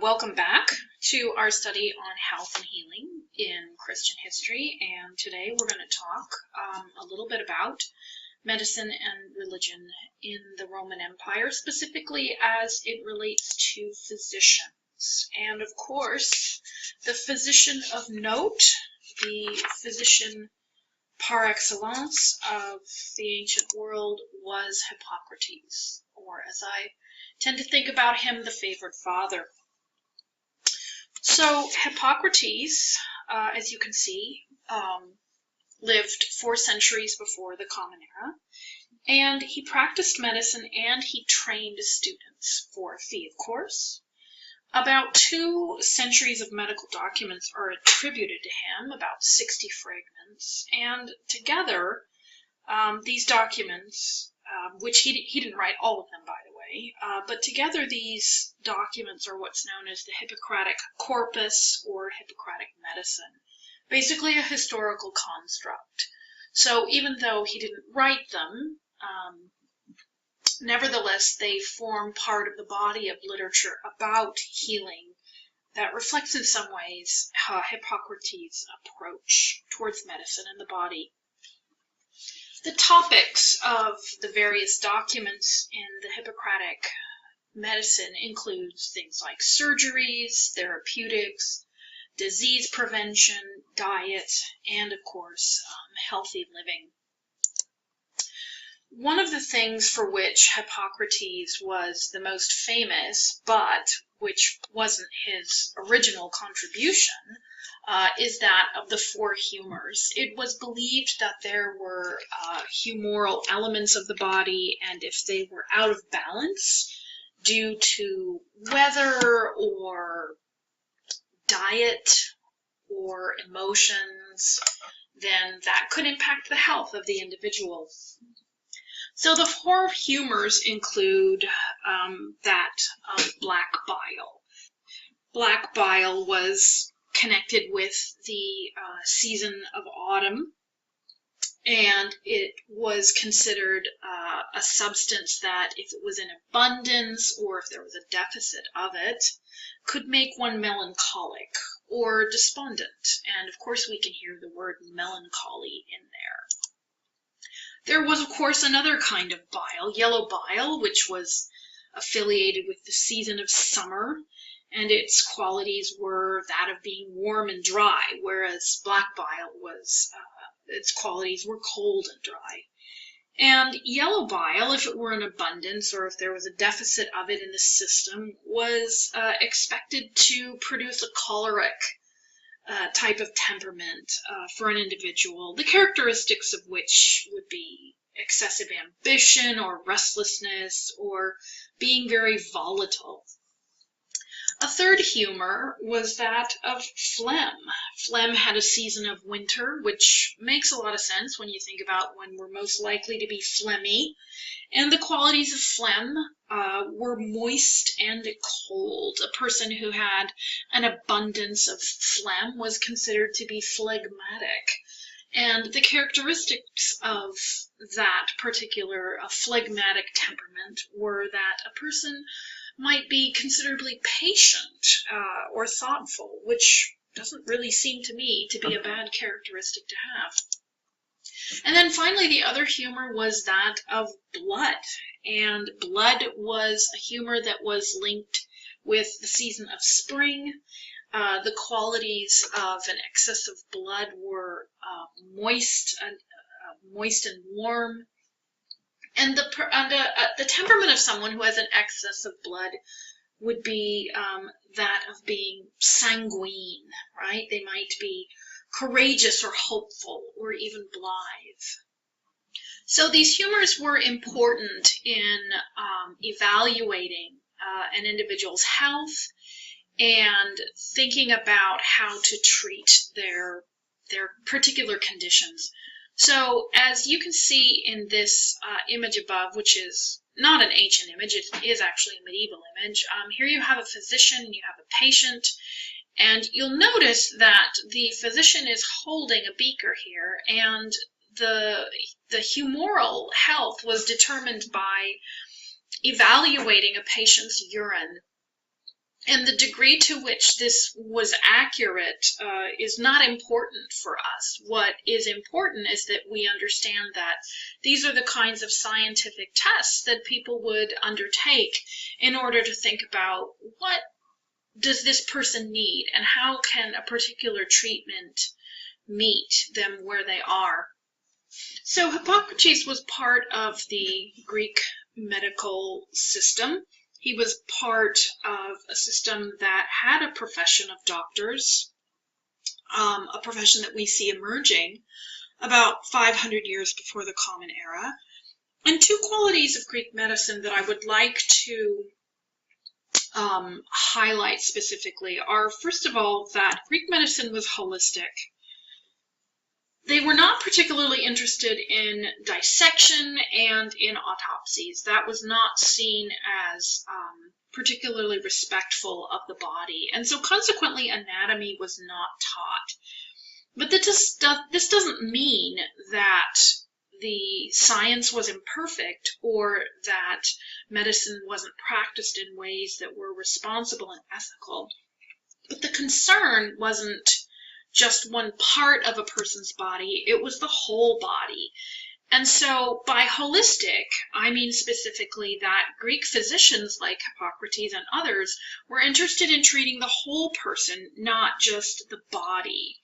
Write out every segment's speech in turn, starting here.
Welcome back to our study on health and healing in Christian history, and today we're going to talk a little bit about medicine and religion in the Roman Empire, specifically as it relates to physicians. And of course, the physician of note, the physician par excellence of the ancient world was Hippocrates, or as I tend to think about him, the favored father. So Hippocrates, as you can see, lived 4 centuries before the Common Era, and he practiced medicine and he trained students for a fee, of course. About 2 centuries of medical documents are attributed to him, about 60 fragments, and together these documents, which he didn't write all of them, by the way, but together these documents are what's known as the Hippocratic Corpus or Hippocratic Medicine, basically a historical construct. So even though he didn't write them, nevertheless they form part of the body of literature about healing that reflects in some ways Hippocrates' approach towards medicine and the body. The topics of the various documents in the Hippocratic medicine includes things like surgeries, therapeutics, disease prevention, diet, and of course, healthy living. One of the things for which Hippocrates was the most famous, but which wasn't his original contribution, is that of the 4 humors. It was believed that there were humoral elements of the body, and if they were out of balance due to weather or diet or emotions, then that could impact the health of the individual. So the 4 humors include that of black bile. Black bile was connected with the season of autumn, and it was considered a substance that, if it was in abundance or if there was a deficit of it, could make one melancholic or despondent. And of course we can hear the word melancholy in there. There was, of course, another kind of bile, yellow bile, which was affiliated with the season of summer, and its qualities were that of being warm and dry, whereas black bile was, its qualities were cold and dry. And yellow bile, if it were in abundance or if there was a deficit of it in the system, was expected to produce a choleric type of temperament for an individual, the characteristics of which would be excessive ambition or restlessness or being very volatile. A third humor was that of phlegm. Phlegm had a season of winter, which makes a lot of sense when you think about when we're most likely to be phlegmy. And the qualities of phlegm were moist and cold. A person who had an abundance of phlegm was considered to be phlegmatic. And the characteristics of that particular phlegmatic temperament were that a person might be considerably patient or thoughtful, which doesn't really seem to me to be a bad characteristic to have. And then finally, the other humor was that of blood. And blood was a humor that was linked with the season of spring. The qualities of an excess of blood were moist and warm. And the temperament of someone who has an excess of blood would be that of being sanguine, right? They might be courageous or hopeful or even blithe. So these humors were important in evaluating an individual's health and thinking about how to treat their particular conditions. So as you can see in this image above, which is not an ancient image, it is actually a medieval image, here you have a physician and you have a patient. And you'll notice that the physician is holding a beaker here, and the humoral health was determined by evaluating a patient's urine And the degree to which this was accurate is not important for us. What is important is that we understand that these are the kinds of scientific tests that people would undertake in order to think about what does this person need and how can a particular treatment meet them where they are. So Hippocrates was part of the Greek medical system. He was part of a system that had a profession of doctors, a profession that we see emerging about 500 years before the Common Era. And two qualities of Greek medicine that I would like to highlight specifically are, first of all, that Greek medicine was holistic. They were not particularly interested in dissection and in autopsies. That was not seen as particularly respectful of the body, and so consequently anatomy was not taught. But this doesn't mean that the science was imperfect or that medicine wasn't practiced in ways that were responsible and ethical. But the concern wasn't just one part of a person's body, it was the whole body. And so by holistic, I mean specifically that Greek physicians like Hippocrates and others were interested in treating the whole person, not just the body.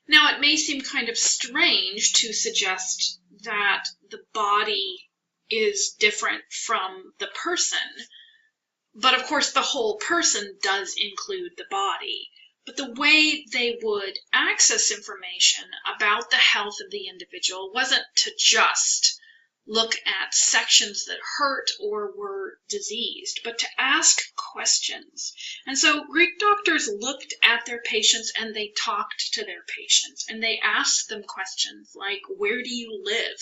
Now, it may seem kind of strange to suggest that the body is different from the person, but of course the whole person does include the body. But the way they would access information about the health of the individual wasn't to just look at sections that hurt or were diseased, but to ask questions. And so Greek doctors looked at their patients and they talked to their patients and they asked them questions like, where do you live?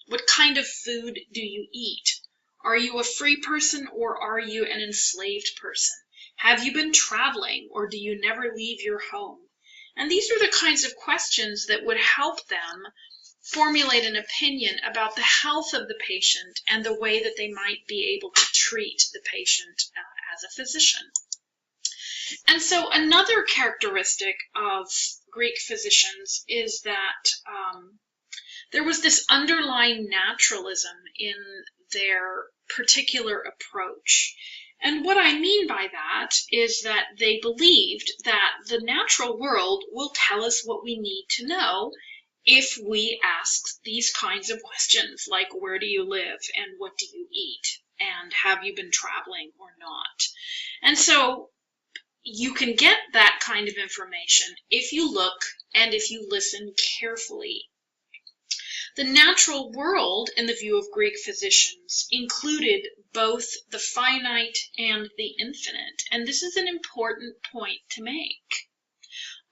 What kind of food do you eat? Are you a free person or are you an enslaved person? Have you been traveling or do you never leave your home? And these are the kinds of questions that would help them formulate an opinion about the health of the patient and the way that they might be able to treat the patient as a physician. And so another characteristic of Greek physicians is that there was this underlying naturalism in their particular approach. And what I mean by that is that they believed that the natural world will tell us what we need to know if we ask these kinds of questions, like where do you live and what do you eat and have you been traveling or not. And so you can get that kind of information if you look and if you listen carefully. The natural world, in the view of Greek physicians, included both the finite and the infinite, and this is an important point to make.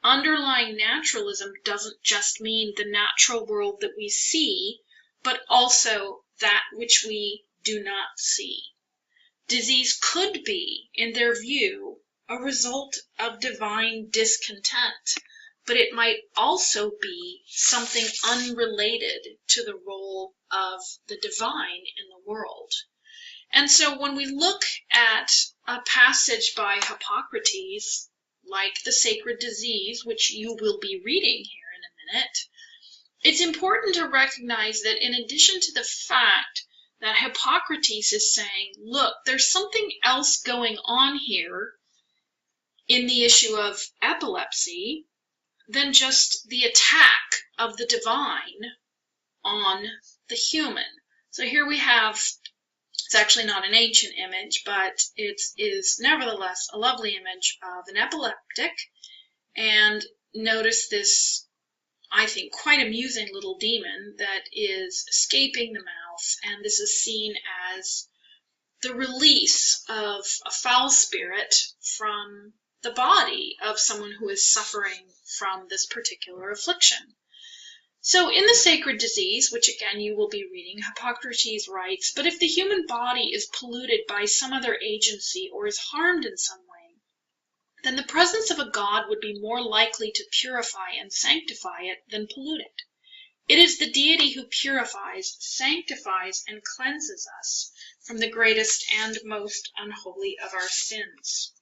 Underlying naturalism doesn't just mean the natural world that we see, but also that which we do not see. Disease could be, in their view, a result of divine discontent, but it might also be something unrelated to the role of the divine in the world. And so when we look at a passage by Hippocrates, like the Sacred Disease, which you will be reading here in a minute, it's important to recognize that in addition to the fact that Hippocrates is saying, look, there's something else going on here in the issue of epilepsy than just the attack of the divine on the human. So here we have, it's actually not an ancient image, but it is nevertheless a lovely image of an epileptic. And notice this, I think, quite amusing little demon that is escaping the mouth. And this is seen as the release of a foul spirit from the body of someone who is suffering from this particular affliction. So in the Sacred Disease, which again you will be reading, Hippocrates writes, but if the human body is polluted by some other agency or is harmed in some way, then the presence of a God would be more likely to purify and sanctify it than pollute it. It is the deity who purifies, sanctifies, and cleanses us from the greatest and most unholy of our sins.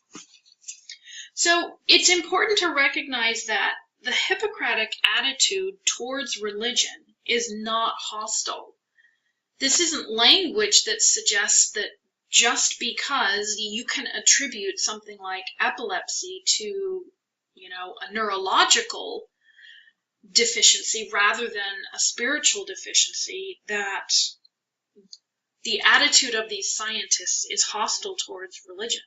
So it's important to recognize that the Hippocratic attitude towards religion is not hostile. This isn't language that suggests that just because you can attribute something like epilepsy to, a neurological deficiency rather than a spiritual deficiency, that the attitude of these scientists is hostile towards religion.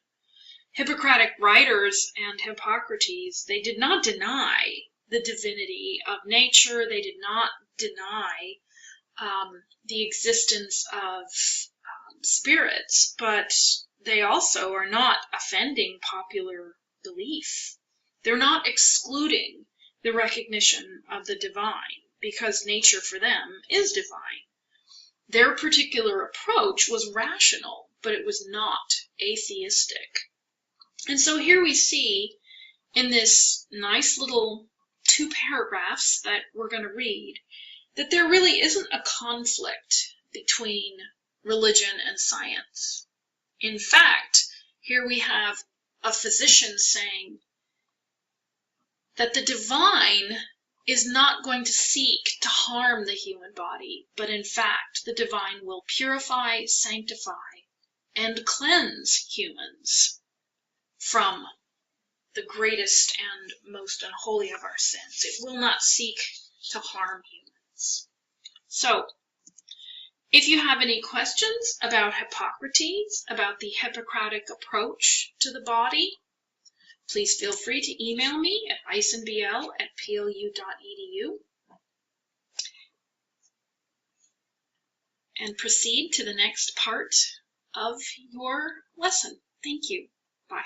Hippocratic writers and Hippocrates, they did not deny the divinity of nature. They did not deny the existence of spirits, but they also are not offending popular belief. They're not excluding the recognition of the divine because nature for them is divine. Their particular approach was rational, but it was not atheistic. And so here we see in this nice little 2 paragraphs that we're going to read that there really isn't a conflict between religion and science. In fact, here we have a physician saying that the divine is not going to seek to harm the human body, but in fact, the divine will purify, sanctify, and cleanse humans from the greatest and most unholy of our sins. It will not seek to harm humans. So, if you have any questions about Hippocrates, about the Hippocratic approach to the body, please feel free to email me at icenbl@plu.edu and proceed to the next part of your lesson. Thank you. Bye.